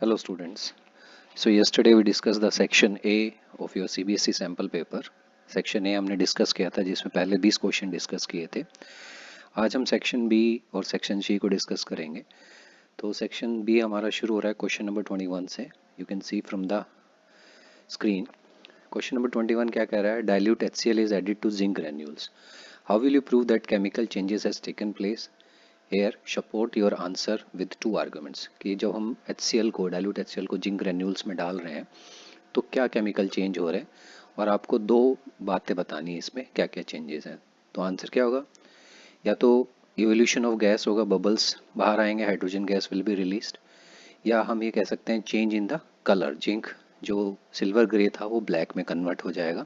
Hello students. So yesterday we discussed the section A of your CBSE sample paper. Section A हमने discuss किया था जिसमें पहले 20 question discuss किए थे. आज हम सेक्शन बी और सेक्शन सी को डिस्कस करेंगे. तो सेक्शन बी हमारा शुरू हो रहा है क्वेश्चन नंबर 21 से. You can see from the screen. Question number 21 क्या कह रहा है? Dilute HCl is added to zinc granules. How will you prove that chemical changes has taken place? Air support your answer with 2 arguments. कि जब हम HCl को dilute HCl को zinc granules में डाल रहे हैं तो क्या केमिकल चेंज हो रहे हैं, और आपको दो बातें बतानी है इसमें क्या क्या चेंजेस हैं. तो आंसर क्या होगा? या तो इवोल्यूशन ऑफ गैस होगा, बबल्स बाहर आएंगे, hydrogen gas will be released, या हम ये कह सकते हैं change in the colour. Zinc जो सिल्वर ग्रे था वो ब्लैक में कन्वर्ट हो जाएगा.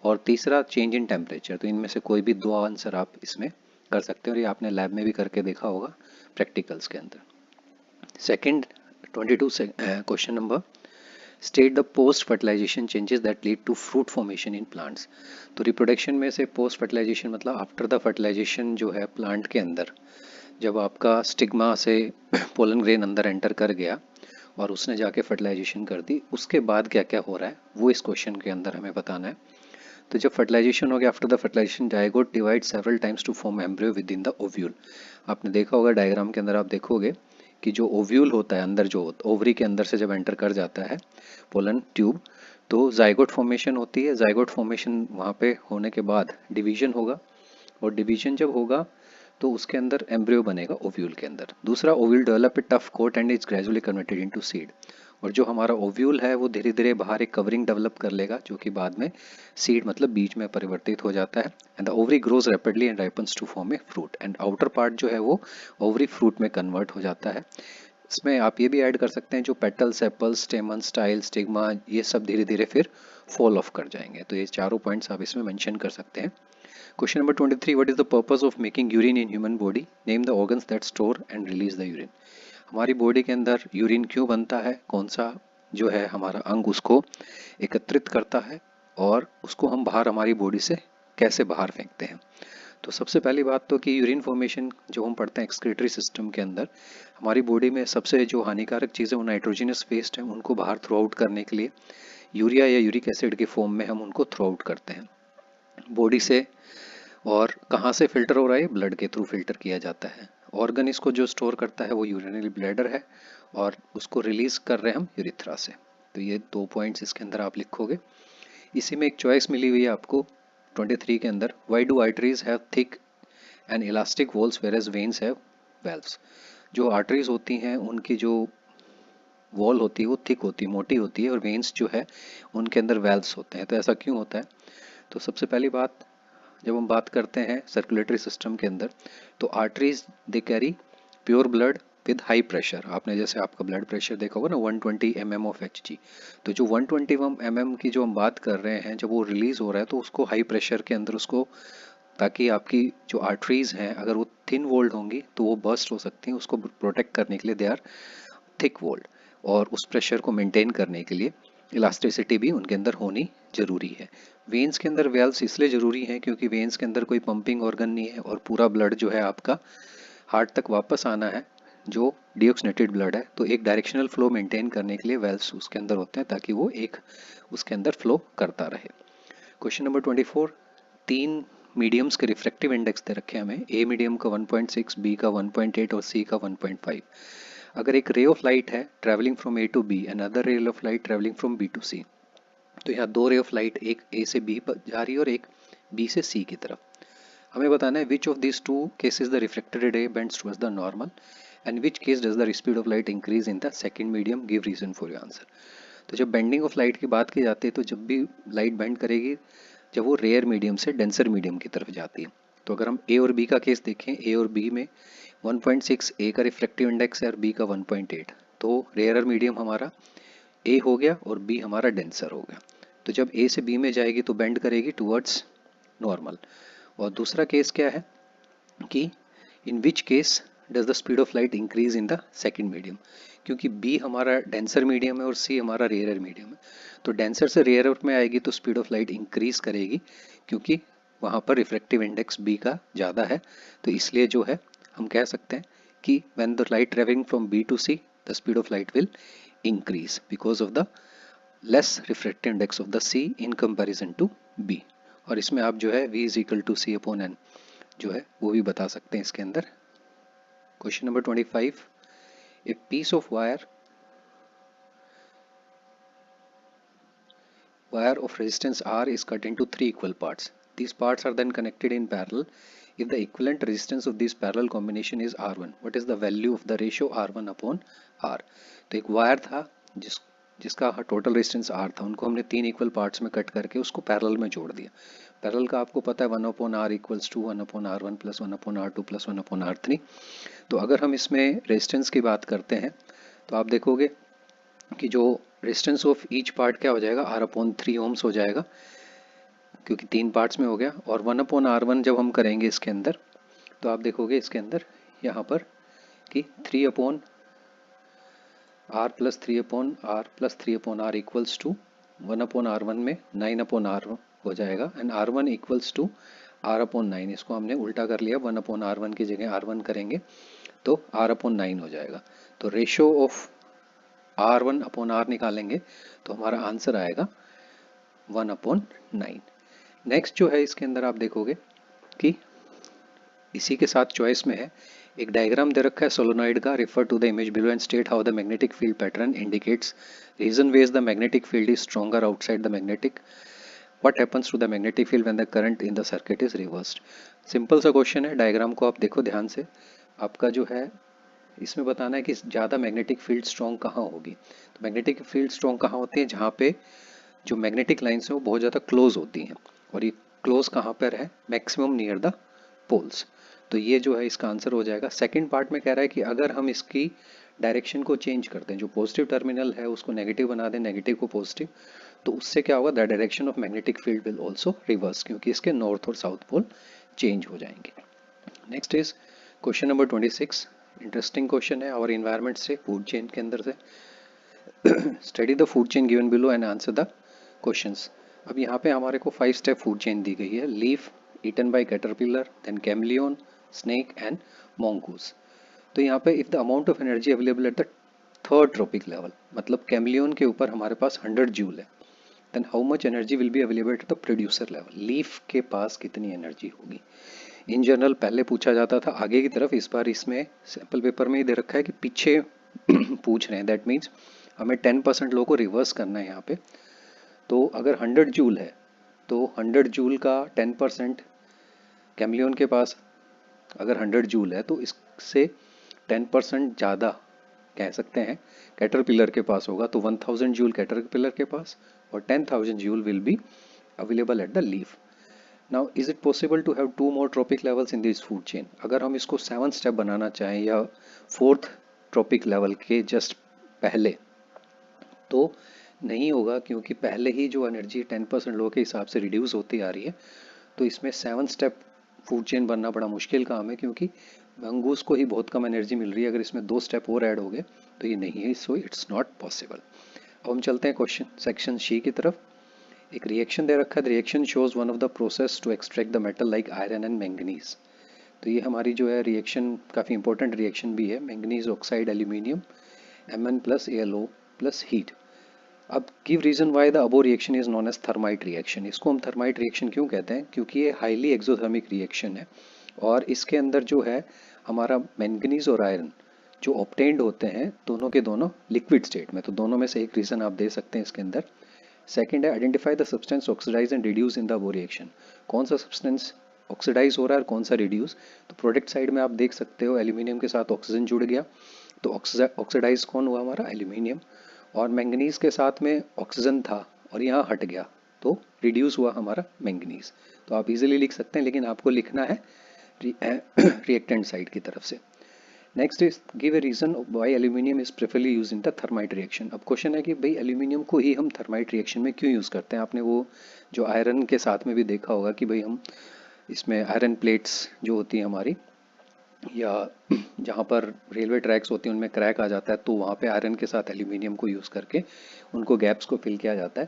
और तीसरा चेंज इन टेम्परेचर. तो इनमें से कोई भी दो आंसर आप इसमें कर सकते हैं, और ये आपने लैब में भी करके देखा होगा प्रैक्टिकल्स के अंदर. Second 22 question number, state the post fertilization changes that lead to fruit formation in plants. तो रिप्रोडक्शन में से पोस्ट फर्टिलाइजेशन मतलब आफ्टर द फर्टिलाइजेशन जो है प्लांट के अंदर, जब आपका स्टिग्मा से पोलन ग्रेन अंदर एंटर कर गया और उसने जाके फर्टिलाइजेशन कर दी, उसके बाद क्या क्या हो रहा है वो इस क्वेश्चन के अंदर हमें बताना है. तो जब फर्टिलाइजेशन हो गया, after the fertilization zygote divide several times to form embryo within the ovule. आपने देखा होगा डायग्राम के अंदर, आप देखोगे कि जो ओव्यूल होता है अंदर, जो ओवरी के अंदर से जब एंटर कर जाता है पोलन ट्यूब, तो जाइगोट फॉर्मेशन होती है. जाइगोट फॉर्मेशन वहाँ पे होने के बाद डिवीजन होगा, और डिवीजन जब होगा तो उसके अंदर एम्ब्रियो बनेगा ओव्यूल के अंदर. दूसरा, ovule develop a tough coat and is gradually converted into seed. और जो हमारा ओव्यूल है वो धीरे धीरे बाहर एक कवरिंग डेवलप कर लेगा जो कि बाद में सीड मतलब बीज में परिवर्तित हो जाता है. And the ovary grows rapidly and ripens to form a fruit. And outer part जो है वो ओवरी फ्रूट में कन्वर्ट हो जाता है. इसमें आप ये भी ऐड कर सकते हैं जो पेटल, सेपल्स, स्टेमन, स्टाइल, स्टिग्मा, ये सब धीरे धीरे फिर फॉल ऑफ कर जाएंगे. तो ये चारों पॉइंट्स आप इसमें मेंशन कर सकते हैं. Question number 23, what is the purpose of making urine in human body? Name the organs that store and release the urine. हमारी बॉडी के अंदर यूरिन क्यों बनता है? कौन सा जो है हमारा अंग उसको एकत्रित करता है, और उसको हम बाहर हमारी बॉडी से कैसे बाहर फेंकते हैं? तो सबसे पहली बात तो कि यूरिन फॉर्मेशन जो हम पढ़ते हैं एक्सक्रीटरी सिस्टम के अंदर, हमारी बॉडी में सबसे जो हानिकारक चीज़ें वो नाइट्रोजनस वेस्ट है, उनको बाहर थ्रो आउट करने के लिए यूरिया या यूरिक एसिड के फॉर्म में हम उनको थ्रो आउट करते हैं बॉडी से. और कहाँ से फिल्टर हो रहा है? ब्लड के थ्रू फिल्टर किया जाता है. ऑर्गन इसको जो स्टोर करता है वो यूरिनरी ब्लैडर है, और उसको रिलीज कर रहे हैं हम यूरिथ्रा से. तो ये दो पॉइंट्स इसके अंदर आप लिखोगे. इसी में एक चॉइस मिली हुई है आपको 23 के अंदर, why do arteries have thick and elastic walls where veins have valves. जो आर्टरीज होती हैं उनकी जो वॉल होती है वो थिक होती है, मोटी होती है, और वेन्स जो है उनके अंदर वेल्व्स होते हैं. तो ऐसा क्यों होता है? तो सबसे पहली बात, जब हम बात करते हैं सर्कुलेटरी सिस्टम के अंदर, तो arteries they carry pure blood with high pressure. आपने जैसे आपका ब्लड प्रेशर देखा होगा ना 120 mm ऑफ Hg, तो जो 120 mm की जो हम बात कर रहे हैं, जब वो रिलीज हो रहा है तो उसको हाई प्रेशर के अंदर उसको, ताकि आपकी जो आर्टरीज हैं अगर वो थिन वोल्ड होंगी तो वो बर्स्ट हो सकती हैं, उसको प्रोटेक्ट करने के लिए दे आर थिक वोल्ड. और उस प्रेशर को मेंटेन करने के लिए इलास्टिसिटी भी उनके अंदर होनी जरूरी है. वेन्स के अंदर वेल्व्स इसलिए जरूरी हैं क्योंकि वेन्स के अंदर कोई पंपिंग ऑर्गन नहीं है, और पूरा ब्लड जो है आपका हार्ट तक वापस आना है जो डिऑक्सीनेटेड ब्लड है, तो एक डायरेक्शनल फ्लो मेंटेन करने के लिए वेल्व्स उसके अंदर होते हैं ताकि वो एक उसके अंदर फ्लो करता रहे. क्वेश्चन नंबर 24, तीन मीडियम्स के रिफ्रैक्टिव इंडेक्स दे रखे हैं हमें. ए मीडियम का 1.6, बी का 1.8 और सी का 1.5. अगर एक रे ऑफ लाइट है travelling from A to B, another ray of light travelling from B to C, तो यहाँ दो रे ऑफ लाइट, एक ए से बी पर जा रही है और एक बी से सी की तरफ. हमें बताना है which of this two cases the reflected ray bends towards the normal, and which case does the speed of light increase in the second medium, give reason for your answer. तो जब bending of light की बात की जाती है तो जब भी लाइट बेंड करेगी, जब वो रेयर मीडियम से डेंसर मीडियम की तरफ जाती है. तो अगर हम ए और बी का केस देखें, ए और बी में 1.6 ए का रिफ्लेक्टिव इंडेक्स है और बी का 1.8, तो रेयर मीडियम हमारा ए हो गया और बी हमारा डेंसर हो गया. तो जब ए से बी में जाएगी तो बेंड करेगी टुवर्ड्स नॉर्मल. और दूसरा केस क्या है कि in which case does the speed of light increase in the second medium, क्योंकि बी हमारा डेंसर मीडियम है और सी हमारा रेयर मीडियम है. तो डेंसर से रेयर में आएगी तो स्पीड ऑफ लाइट इंक्रीज करेगी, क्योंकि वहाँ पर रिफ्लेक्टिव इंडेक्स बी का ज़्यादा है. तो इसलिए जो है हम कह सकते हैं कि when the light travelling from B to C the speed of light will increase because of the less refractive index of the C in comparison to B। और इसमें आप जो है V is equal to C upon N जो है वो भी बता सकते हैं इसके अंदर। Question number 25, a piece of wire of resistance R is cut into 3 equal parts. These parts are then connected in parallel. If the equivalent resistance of this parallel combination is R1, what is the value of the ratio R1 upon R? तो एक wire था जिसका total resistance R था, उनको हमने 3 equal parts में cut करके उसको पैरेलल में जोड़ दिया। पैरेलल का आपको पता है 1 upon R equals to 1 upon R1 plus 1 upon R2 plus 1 upon R3। तो अगर हम इसमें रेजिस्टेंस की बात करते हैं तो आप देखोगे कि जो रेजिस्टेंस ऑफ ईच पार्ट क्या हो जाएगा, R अपॉन 3 ओम्स हो जाएगा क्योंकि 3 पार्ट्स में हो गया। और 1 अपॉन R1 जब हम करेंगे इसके अंदर तो आप देखोगे इसके अंदर यहाँ पर कि 3 upon R plus 3 upon R plus 3 upon R equals to 1 upon R1 में 9 अपॉन R हो जाएगा and R1 equals to R upon 9। इसको हमने उल्टा कर लिया, 1 अपॉन R1 की जगह R1 करेंगे तो R अपॉन 9 हो जाएगा। तो ratio of R1 upon R निकालेंगे तो हमारा आंसर आएगा 1 अपॉन 9। नेक्स्ट जो है इसके अंदर आप देखोगे कि इसी के साथ चॉइस में है, एक डायग्राम दे रखा है सोलोनॉइड का, refer to the image below and state how the magnetic field pattern indicates region where the magnetic field is stronger outside the magnetic, what happens to the magnetic field when the current in the circuit is reversed. Simple सा question है, diagram को आप देखो ध्यान से। आपका जो है इसमें बताना है कि ज़्यादा मैग्नेटिक फील्ड स्ट्रॉन्ग कहाँ होगी। तो मैग्नेटिक फील्ड स्ट्रॉन्ग कहाँ होती है, जहाँ पे जो मैग्नेटिक लाइन्स हैं वो बहुत ज़्यादा क्लोज होती हैं, और ये क्लोज कहाँ पर है, मैक्सिमम नियर द पोल्स। तो ये जो है इसका आंसर हो जाएगा। सेकंड पार्ट में कह रहा है कि अगर हम इसकी डायरेक्शन को चेंज करते हैं, जो पॉजिटिव टर्मिनल है उसको नेगेटिव बना दें, नेगेटिव को पॉजिटिव, तो उससे क्या होगा, the direction of magnetic field will also reverse, क्योंकि इसके नॉर्थ और साउथ पोल चेंज हो जाएंगे। Next is question number 26। Interesting question है और इन्वायरमेंट से, फूड चेन के अंदर से। Study the food chain given below and answer the questions. अब यहाँ पे हमारे को 5 स्टेप फूड चेन दी गई है। Leaf eaten by caterpillar, then chameleon, snake and mongoose। तो यहाँ पे if the amount of energy available at the third trophic level, मतलब कैमलियन के ऊपर हमारे पास 100 जूल है, then how much energy will be available at the producer level, leaf के पास कितनी एनर्जी होगी। इन जनरल पहले पूछा जाता था आगे की तरफ, इस बार इसमें सैम्पल पेपर में ही दे रखा है कि पीछे पूछ रहे हैं। दैट मीन्स हमें 10% लो को रिवर्स करना है यहाँ पे। तो अगर 100 जूल है तो 100 जूल का 10% कैमलियन के पास अगर 100 जूल है तो इससे 10% ज़्यादा कह सकते हैं कैटरपिलर के पास होगा। तो 1000 जूल कैटरपिलर के पास और 10,000 joule will be available at the leaf. Now is it possible to have 2 more trophic levels in this food chain. अगर हम इसको 7 स्टेप बनाना चाहें या 4th ट्रॉपिक लेवल के जस्ट पहले, तो नहीं होगा, क्योंकि पहले ही जो एनर्जी 10% लो के हिसाब से रिड्यूस होती आ रही है। तो इसमें 7 स्टेप फूड चेन बनना बड़ा मुश्किल काम है, क्योंकि मंगूस को ही बहुत कम एनर्जी मिल रही है। अगर इसमें 2 स्टेप और ऐड हो गए तो ये नहीं है, सो इट्स नॉट पॉसिबल। अब हम चलते हैं क्वेश्चन सेक्शन सी की तरफ। एक रिएक्शन दे रखा है, reaction shows one of the process to extract the metal like iron and manganese. तो ये हमारी जो है रिएक्शन काफ़ी इंपॉर्टेंट रिएक्शन भी है, manganese oxide aluminium Mn plus AlO plus heat. अब give reason why the above reaction is known as thermite reaction. इसको हम थर्माइट रिएक्शन क्यों कहते हैं, क्योंकि ये हाईली एक्सोथर्मिक रिएक्शन है और इसके अंदर जो है हमारा मैंगनीज और आयरन जो ऑब्टेन्ड होते हैं दोनों के दोनों लिक्विड स्टेट में। तो दोनों में से एक रीजन आप दे सकते हैं इसके अंदर। सेकंड है identify the substance oxidize and reduce in the above reaction. कौन सा सब्सटेंस ऑक्सीडाइज हो रहा है और कौन सा रिड्यूस। तो प्रोडक्ट साइड में आप देख सकते हो एल्यूमिनियम के साथ ऑक्सीजन जुड़ गया, तो ऑक्सीडाइज कौन हुआ हमारा, एल्यूमिनियम। और मैंगनीज के साथ में ऑक्सीजन था और यहाँ हट गया तो रिड्यूस हुआ हमारा मैंगनीज। तो आप इजीली लिख सकते हैं, लेकिन आपको लिखना है रिएक्टेंट साइड की तरफ से। Next is give a reason why aluminium is preferably use in the thermite reaction. अब क्वेश्चन है कि भाई एल्यूमिनियम को ही हम थर्माइट रिएक्शन में क्यों यूज़ करते हैं। आपने वो जो आयरन के साथ में भी देखा होगा कि भाई हम इसमें आयरन प्लेट्स जो होती हैं हमारी, या जहाँ पर रेलवे ट्रैक्स होती हैं उनमें क्रैक आ जाता है, तो वहाँ पे आयरन के साथ एल्यूमिनियम को यूज़ करके उनको गैप्स को फिल किया जाता है।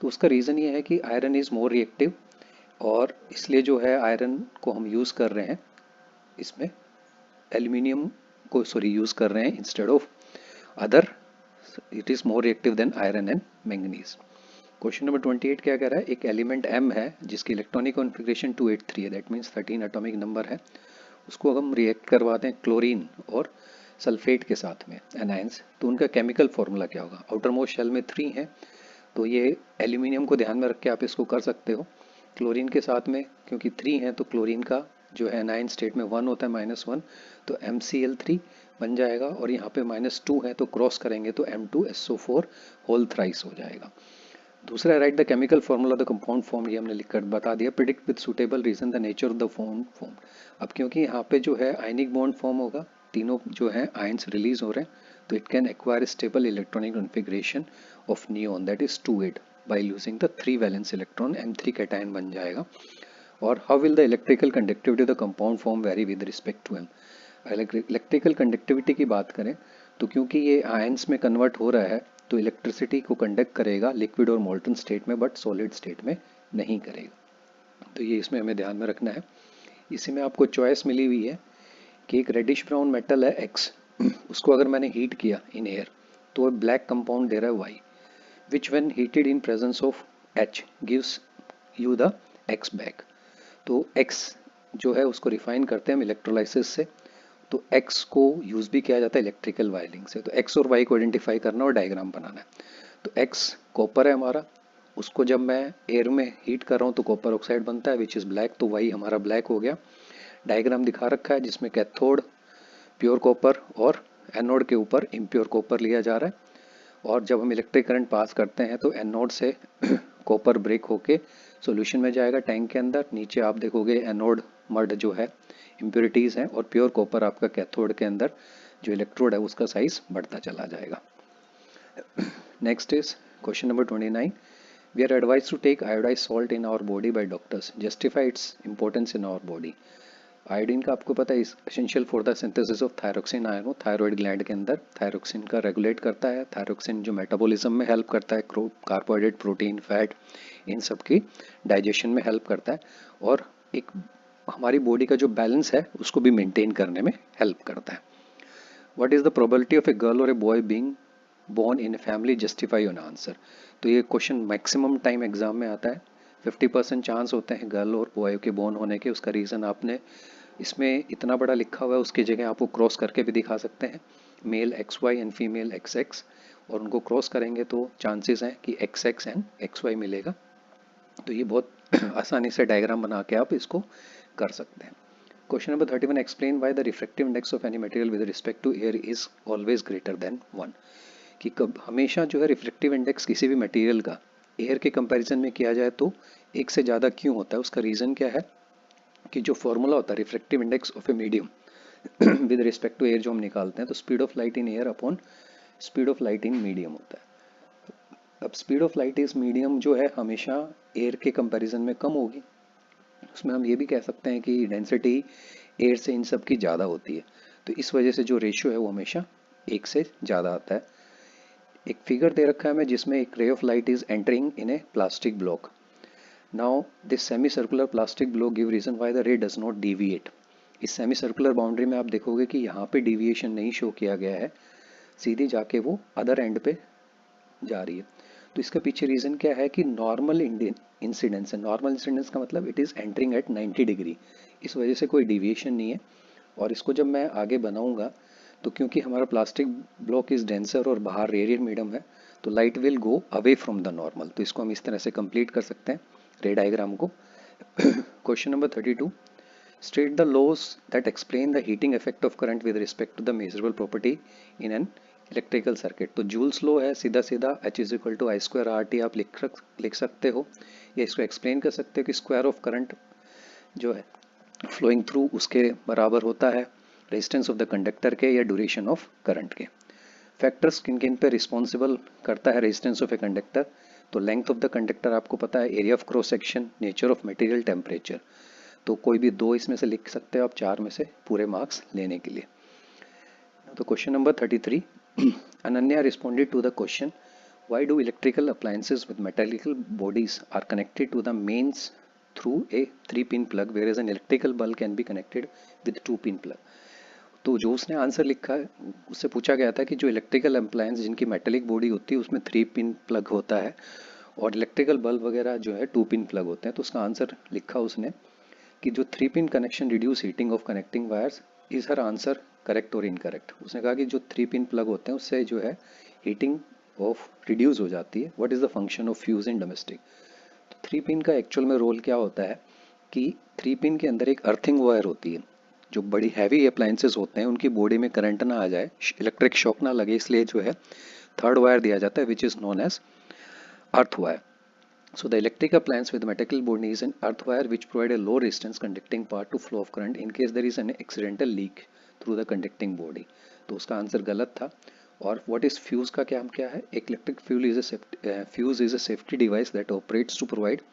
तो उसका रीज़न ये है कि आयरन इज़ मोर रिएक्टिव, और इसलिए जो है आयरन को हम यूज़ कर रहे हैं इसमें, एल्यूमिनियम को यूज़ कर रहे हैं instead of other it is more reactive than iron and manganese. Question number 28 क्या कह रहा है, एक एलिमेंट M है जिसकी इलेक्ट्रॉनिक कॉन्फ़िगरेशन 283 है, दैट मीन्स 13 एटॉमिक नंबर है, उसको हम रिएक्ट करवाते हैं क्लोरीन और सल्फेट के साथ में एनायंस, तो उनका केमिकल फॉर्मूला क्या होगा। आउटर मोस्ट शेल में 3 है, तो ये एल्यूमिनियम को ध्यान में रख के आप इसको कर सकते हो। क्लोरीन के साथ में क्योंकि 3 है तो क्लोरीन का जो है एनायन स्टेट में 1 होता है -1, तो MCl3 बन जाएगा, और यहाँ पे -2 है तो क्रॉस करेंगे तो M2SO4 होल थ्राइस हो जाएगा। दूसरा, write the chemical formula the compound form, ये हमने लिखकर बता दिया। Predict with suitable reason the nature of the form. अब क्योंकि यहाँ पे जो है आयनिक बॉन्ड फॉर्म होगा, तीनों जो है आयंस रिलीज हो रहे हैं, तो it can acquire stable electronic configuration of neon that is 2-8 by using the 3 valence electron, M3 cation बन जाएगा। और how will the electrical conductivity of the compound form vary with respect to M। Electrical conductivity की बात करें तो क्योंकि ये ions में कन्वर्ट हो रहा है तो इलेक्ट्रिसिटी को कंडक्ट करेगा लिक्विड और मोल्टन स्टेट में, बट सॉलिड स्टेट में नहीं करेगा। तो ये इसमें हमें ध्यान में रखना है। इसी में आपको चॉइस मिली हुई है कि एक रेडिश ब्राउन मेटल है X, उसको अगर मैंने हीट किया इन एयर तो वो ब्लैक कंपाउंड दे रहा है Y, which when heated in presence of H gives you the X back. तो X जो है उसको रिफाइन करते हैं हम इलेक्ट्रोलाइसिस से, तो X को यूज़ भी किया जाता है इलेक्ट्रिकल वायरिंग से। तो X और Y को आइडेंटिफाई करना और डायग्राम बनाना है। तो X कॉपर है हमारा, उसको जब मैं एयर में हीट कर रहा हूँ तो कॉपर ऑक्साइड बनता है विच इज़ ब्लैक, तो Y हमारा ब्लैक हो गया। डायग्राम दिखा रखा है जिसमें कैथोड प्योर कॉपर और एनोड के ऊपर इम्प्योर कॉपर लिया जा रहा है, और जब हम इलेक्ट्रिक करंट पास करते हैं तो एनोड से कॉपर ब्रेक होके सॉल्यूशन में जाएगा टैंक के अंदर। नीचे आप देखोगे एनोड मड जो है इम्प्योरिटीज़ हैं, और प्योर कॉपर आपका कैथोड के अंदर जो इलेक्ट्रोड है उसका साइज बढ़ता चला जाएगा। Next is question number 29। We are advise to take iodized salt in our body by doctors, justify its importance in our body. Iodine का आपको पता है essential for the synthesis of thyroxine ion, thyroid gland के अंदर thyroxine का regulate करता है। Thyroxine जो मेटाबॉलिज्म में हेल्प करता है, कार्बोहाइड्रेट, प्रोटीन, फैट, इन सब की डाइजेशन में हेल्प करता है, और एक हमारी बॉडी का जो बैलेंस है उसको भी मेंटेन करने में हेल्प करता है। What is the probability of a girl और a boy being born in a family, justify your answer. तो ये क्वेश्चन मैक्सिमम टाइम एग्जाम में आता है। 50% चांस होते हैं गर्ल और बॉय के बोर्न होने के। उसका रीज़न आपने इसमें इतना बड़ा लिखा हुआ है, उसकी जगह आप वो क्रॉस करके भी दिखा सकते हैं, male XY and female XX, और उनको क्रॉस करेंगे तो चांसेस हैं कि XX एंड XY मिलेगा। तो ये बहुत आसानी से डायग्राम बना के आप इसको कर सकते हैं। Question number 31, explain why the refractive index of any material with respect to air is always greater than 1। कि कब हमेशा जो है रिफ्रैक्टिव इंडेक्स किसी भी मटेरियल का एयर के कंपैरिजन में किया जाए तो 1 से ज़्यादा क्यों होता है। उसका रीज़न क्या है कि जो फॉर्मूला होता है refractive index of a medium with respect to air जो हम निकालते हैं, तो speed of light in air upon speed of light in medium होता है। अब speed of light is medium जो है हमेशा एयर के कंपैरिजन में कम होगी। उसमें हम ये भी कह सकते हैं कि डेंसिटी एयर से इन सब की ज़्यादा होती है, तो इस वजह से जो रेशियो है वो हमेशा 1 से ज़्यादा आता है। एक फिगर दे रखा है हमें जिसमें एक ray of light is entering in a plastic block. Now this semi circular plastic block give reason why the ray does not deviate. इस सेमी सर्कुलर बाउंड्री में आप देखोगे कि यहाँ पे डिविएशन नहीं शो किया गया है, सीधी जाके वो अदर एंड पे जा रही है। तो इसका पीछे रीज़न क्या है कि नॉर्मल इंसिडेंस है। नॉर्मल इंसिडेंस का मतलब it is entering at 90 degree, इस वजह से कोई डिविएशन नहीं है। और इसको जब मैं आगे बनाऊंगा तो क्योंकि हमारा प्लास्टिक ब्लॉक इज डेंसर और बाहर रेडियल मीडियम है, तो light will go away from the normal. तो इसको हम इस तरह से कंप्लीट कर सकते हैं रे डायग्राम को। Question number 32, state the laws that explain the heating effect of current with respect to the measurable property in an electrical circuit. तो जूल्स लॉ है सीधा सीधा H=I²RT आप लिख सकते हो, या इसको एक्सप्लेन कर सकते हो कि स्क्वायर ऑफ करंट जो है फ्लोइंग थ्रू उसके बराबर होता है रेजिस्टेंस ऑफ द कंडक्टर के या ड्यूरेशन ऑफ करंट के। फैक्टर्स किन किन पे रिस्पॉन्सिबल करता है रेजिस्टेंस ऑफ ए कंडक्टर। तो लेंथ ऑफ द कंडक्टर आपको पता है, area of cross section, nature of material, temperature. तो कोई भी 2 इसमें से लिख सकते हो आप 4 में से पूरे मार्क्स लेने के लिए। तो question number 33, Ananya responded to the question, why do electrical appliances with mechanical bodies are connected to the mains through a 3-pin plug whereas an electrical bulb can be connected with 2-pin plug। तो जो उसने answer लिखा है उससे पूछा गया था कि जो इलेक्ट्रिकल अप्लायंस जिनकी मेटेलिक बॉडी होती है उसमें 3 पिन प्लग होता है और इलेक्ट्रिकल बल्ब वगैरह जो है 2 पिन प्लग होते हैं। तो उसका आंसर लिखा उसने कि जो 3 pin connection reduce heating of connecting wires, is her answer correct और इनकरेक्ट। उसने कहा कि जो 3 पिन प्लग होते हैं उससे जो है हीटिंग ऑफ रिड्यूस हो जाती है। What is the function of fuse in domestic. तो 3 पिन का एक्चुअल में रोल क्या होता है कि 3 पिन के अंदर एक अर्थिंग वायर होती है। जो बड़ी हैवी अप्लायंसेस होते हैं उनकी बॉडी में करंट ना आ जाए, इलेक्ट्रिक शॉक ना लगे, इसलिए जो है थर्ड वायर दिया जाता है which is known as earth wire. So the electric appliance with metal body is an earth wire which provide a low resistance conducting part to flow of current in case there is an accidental leak through the conducting body। तो उसका answer गलत था। और what is fuse का क्या है, electric fuse is a safety device that operates to provide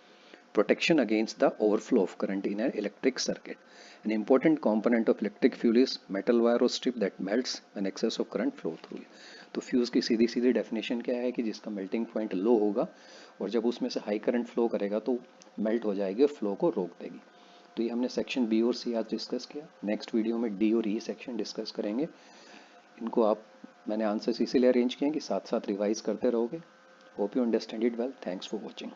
protection against the overflow of current in an electric circuit। An important component of electric fuel is metal wire or strip that melts when excess of current flow through it। तो fuse की सीधी सीधी definition क्या है कि जिसका melting point लो होगा और जब उसमें से हाई करंट फ्लो करेगा तो मेल्ट हो जाएगी और फ्लो को रोक देगी। तो ये हमने सेक्शन बी और सी आज डिस्कस किया। नेक्स्ट वीडियो में डी और ई सेक्शन डिस्कस करेंगे। इनको मैंने आंसर्स इसीलिए अरेंज किए हैं कि साथ साथ रिवाइज करते रहोगे। Hope you understand it well. Thanks for watching.